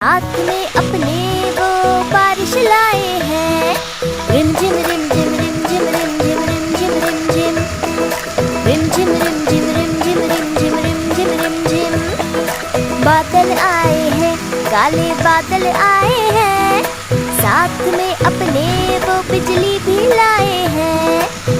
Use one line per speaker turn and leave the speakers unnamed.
हाथ में अपने वो बारिश लाए हैं। रिम झिम रिम झिम रिम झिम रिम झिम रिम झिम रिम झिम रिम झिम रिम झिम रिम झिम रिम झिम रिम झिम रिम झिम। बादल आए हैं, काले बादल आए हैं, साथ में अपने वो बिजली भी लाए हैं।